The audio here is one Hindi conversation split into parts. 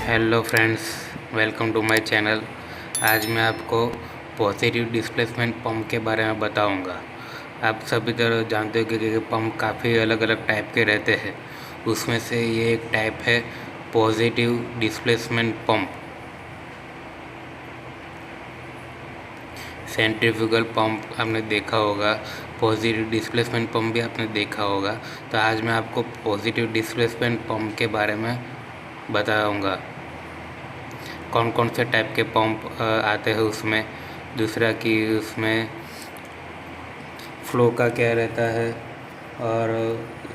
Hello friends, welcome to my channel. आज मैं आपको पॉजिटिव डिस्प्लेसमेंट पंप के बारे में बताऊंगा। आप सभी तरह जानते हो कि पंप काफ़ी अलग अलग टाइप के रहते हैं। उसमें से ये एक टाइप है positive displacement pump. Centrifugal pump आपने देखा होगा, पॉजिटिव डिस्प्लेसमेंट पंप भी आपने देखा होगा। तो आज मैं आपको पॉजिटिव डिस्प्लेसमेंट पंप के बारे में बताऊंगा। कौन कौन से टाइप के पंप आते हैं उसमें, दूसरा कि उसमें फ़्लो का क्या रहता है, और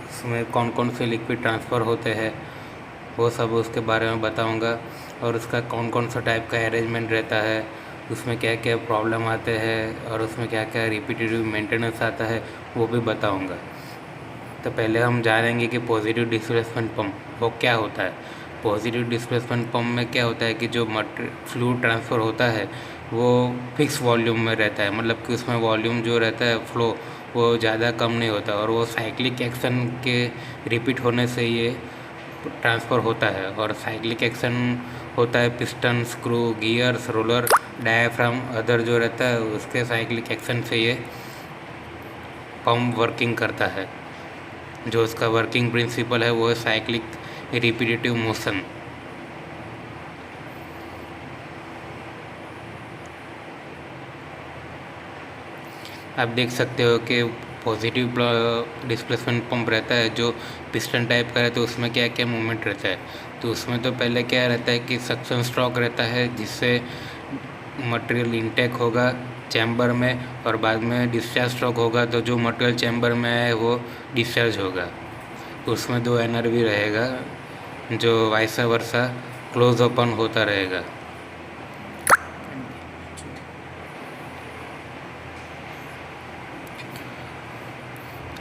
उसमें कौन कौन से लिक्विड ट्रांसफ़र होते हैं, वो सब उसके बारे में बताऊंगा। और उसका कौन कौन सा टाइप का अरेंजमेंट रहता है, उसमें क्या क्या प्रॉब्लम आते हैं, और उसमें क्या क्या रिपीटेटिव मेंटेनेंस आता है, वो भी बताऊंगा। तो पहले हम जानेंगे कि पॉजिटिव डिस्प्लेसमेंट पंप वो क्या होता है। पॉजिटिव डिस्प्लेसमेंट पंप में क्या होता है कि जो फ्लूइड ट्रांसफ़र होता है वो फिक्स वॉल्यूम में रहता है, मतलब कि उसमें वॉल्यूम जो रहता है फ्लो वो ज़्यादा कम नहीं होता, और वो साइक्लिक एक्शन के रिपीट होने से ये ट्रांसफ़र होता है। और साइक्लिक एक्शन होता है piston, screw, gears, roller, diaphragm, other जो रहता है उसके साइक्लिक एक्शन से ये पंप वर्किंग करता है। जो उसका वर्किंग प्रिंसिपल है वो है साइक्लिक रिपीटेटिव मोशन। आप देख सकते हो कि पॉजिटिव डिस्प्लेसमेंट पंप रहता है जो पिस्टन टाइप का रहता है, उसमें क्या क्या मूवमेंट रहता है। तो उसमें तो पहले क्या रहता है कि सक्शन स्ट्रोक रहता है, जिससे मटेरियल इंटेक होगा चैम्बर में, और बाद में डिस्चार्ज स्ट्रोक होगा, तो जो मटेरियल चैम्बर में है वो डिस्चार्ज होगा। तो उसमें दो एनर्जी रहेगा जो वाइस वर्सा क्लोज ओपन होता रहेगा।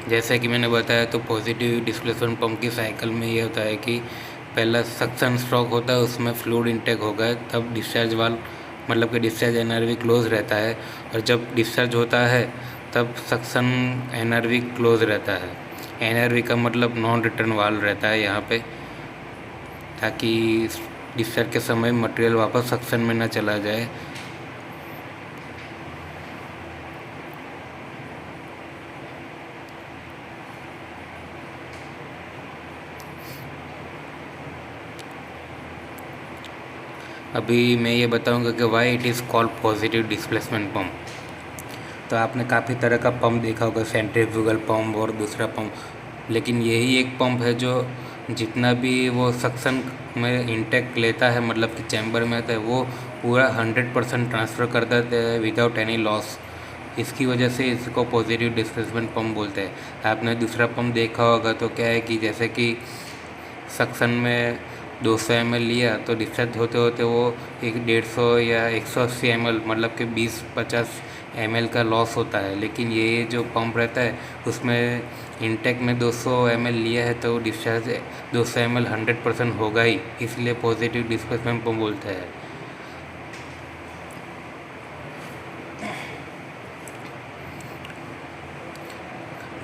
जैसे कि मैंने बताया, तो पॉजिटिव डिस्प्लेसमेंट पंप की साइकिल में ये होता है कि पहला सक्शन स्ट्रोक होता है, उसमें फ्लूइड इंटेक होगा, तब डिस्चार्ज वाल्व मतलब कि डिस्चार्ज एनर्जी क्लोज रहता है, और जब डिस्चार्ज होता है तब सक्शन एनर्जी क्लोज रहता है। एनर्जी का मतलब नॉन रिटर्न वाल्व रहता है यहाँ पे, ताकि डिस्चार्ज के समय मटेरियल वापस सक्शन में ना चला जाए। अभी मैं ये बताऊंगा कि why it is called positive displacement pump. तो आपने काफ़ी तरह का पंप देखा होगा, सेंट्रीफ्यूगल पंप और दूसरा पंप, लेकिन यही एक पंप है जो जितना भी वो सक्शन में इंटेक लेता है, मतलब कि चैम्बर में आता है, वो पूरा 100% ट्रांसफ़र कर देता है विदाउट एनी लॉस। इसकी वजह से इसको पॉजिटिव डिस्प्लेसमेंट पंप बोलते हैं। आपने दूसरा पंप देखा होगा तो क्या है कि जैसे कि सक्शन में 200 ml लिया, तो डिस्चार्ज होते होते वो 150 या 180 ml मतलब कि 20-50 ml का लॉस होता है। लेकिन ये जो पंप रहता है उसमें इंटेक में 200 ml लिया है, तो डिस्चार्ज 200 ml 100% होगा ही, इसलिए पॉजिटिव डिस्प्लेसमेंट पंप बोलते हैं।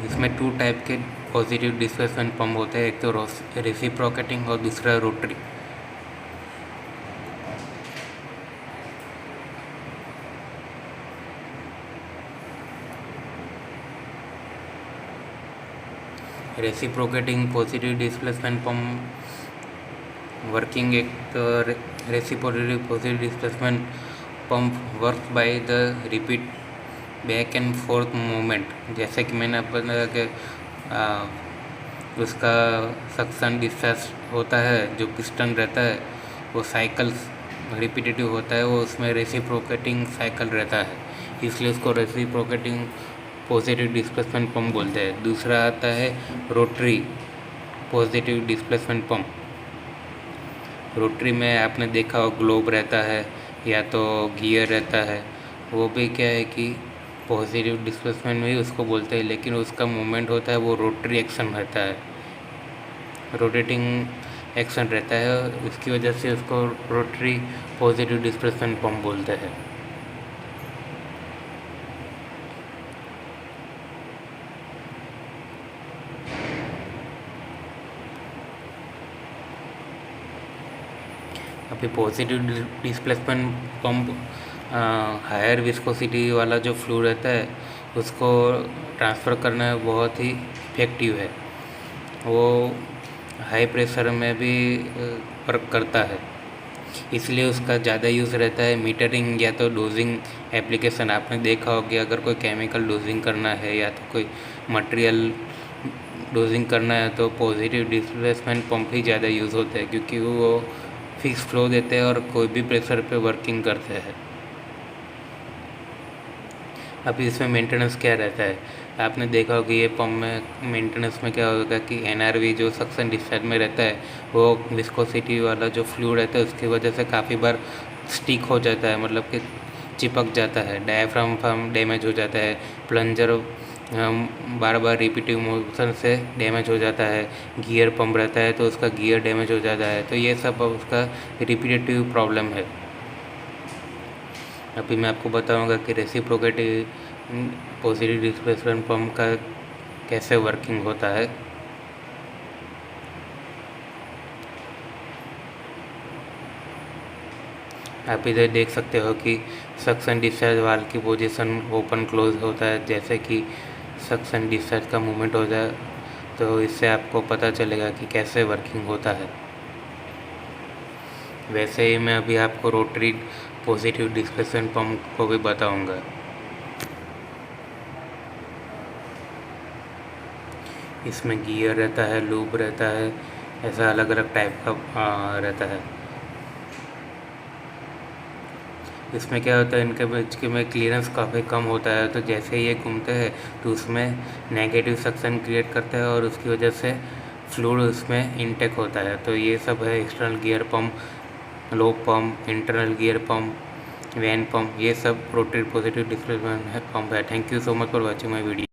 इसमें 2 टाइप के पॉजिटिव डिस्प्लेसमेंट पंप होते हैं, एक तो रेसिप्रोकेटिंग और दूसरा रोटरी। Reciprocating positive displacement pump working, एक तो reciprocative positive displacement pump work by the repeat back and forth movement. जैसे कि मैंने अपना कि उसका सक्शन डिस्चार्ज होता है, जो पिस्टन रहता है वो साइकिल रिपीटेटिव होता है, वो उसमें रेसिप्रोकेटिंग साइकिल रहता है, इसलिए उसको रेसिप्रोकेटिंग पॉजिटिव डिस्प्लेसमेंट पंप बोलते हैं। दूसरा आता है rotary positive displacement pump. Rotary में आपने देखा हो ग्लोब रहता है या तो गियर रहता है, वो भी क्या है कि पॉजिटिव डिस्प्लेसमेंट में ही उसको बोलते हैं, लेकिन उसका मूवमेंट होता है वो रोटरी एक्शन रहता है, रोटेटिंग एक्शन रहता है, उसकी वजह से उसको रोटरी पॉजिटिव डिस्प्लेसमेंट पंप बोलते हैं। अभी positive displacement pump higher viscosity वाला जो फ्लूइड रहता है उसको ट्रांसफ़र करना बहुत ही इफेक्टिव है। वो हाई प्रेशर में भी वर्क करता है, इसलिए उसका ज़्यादा यूज़ रहता है मीटरिंग या तो डोजिंग एप्लीकेशन। आपने देखा होगा अगर कोई केमिकल डोजिंग करना है या तो कोई मटेरियल डोजिंग करना है तो पॉजिटिव डिस्प्लेसमेंट पंप ही ज़्यादा यूज़ होते हैं, क्योंकि वो फिक्स फ्लो देते हैं और कोई भी प्रेशर पे वर्किंग करते हैं। अभी इसमें मेंटेनेंस क्या रहता है, आपने देखा होगा ये पंप में मेंटेनेंस में क्या होगा कि एनआरवी जो सक्शन डिस्चार्ज में रहता है वो विस्कोसिटी वाला जो फ्लूइड रहता है उसकी वजह से काफ़ी बार स्टिक हो जाता है, मतलब कि चिपक जाता है। डायफ्राम डैमेज हो जाता है, प्लंजर बार बार रिपीटिव मोशन से डैमेज हो जाता है, गियर पंप रहता है तो उसका गियर डैमेज हो जाता है। तो ये सब उसका रिपीटेटिव प्रॉब्लम है। अभी मैं आपको बताऊंगा कि रेसिप्रोकेटिव पॉजिटिव डिस्प्लेसमेंट पंप का कैसे वर्किंग होता है। आप इधर देख सकते हो कि सक्शन डिस्चार्ज वाल्व की पोजीशन ओपन क्लोज होता है, जैसे कि सक्शन डिस्चार्ज का मूवमेंट हो जाए तो इससे आपको पता चलेगा कि कैसे वर्किंग होता है। वैसे ही मैं अभी आपको रोटरी पॉजिटिव डिस्प्लेसमेंट पंप को भी बताऊंगा। इसमें गियर रहता है, लूप रहता है, ऐसा अलग अलग टाइप का रहता है। इसमें क्या होता है इनके बीच के में क्लियरेंस काफ़ी कम होता है, तो जैसे ही ये घूमते हैं तो उसमें नेगेटिव सक्शन क्रिएट करता है और उसकी वजह से फ्लूइड उसमें इनटेक होता है। तो ये सब है external gear pump, lobe pump, internal gear pump, vane pump, ये सब रोटरी पॉजिटिव डिस्प्लेसमेंट पंप है। Thank you so much for watching my video.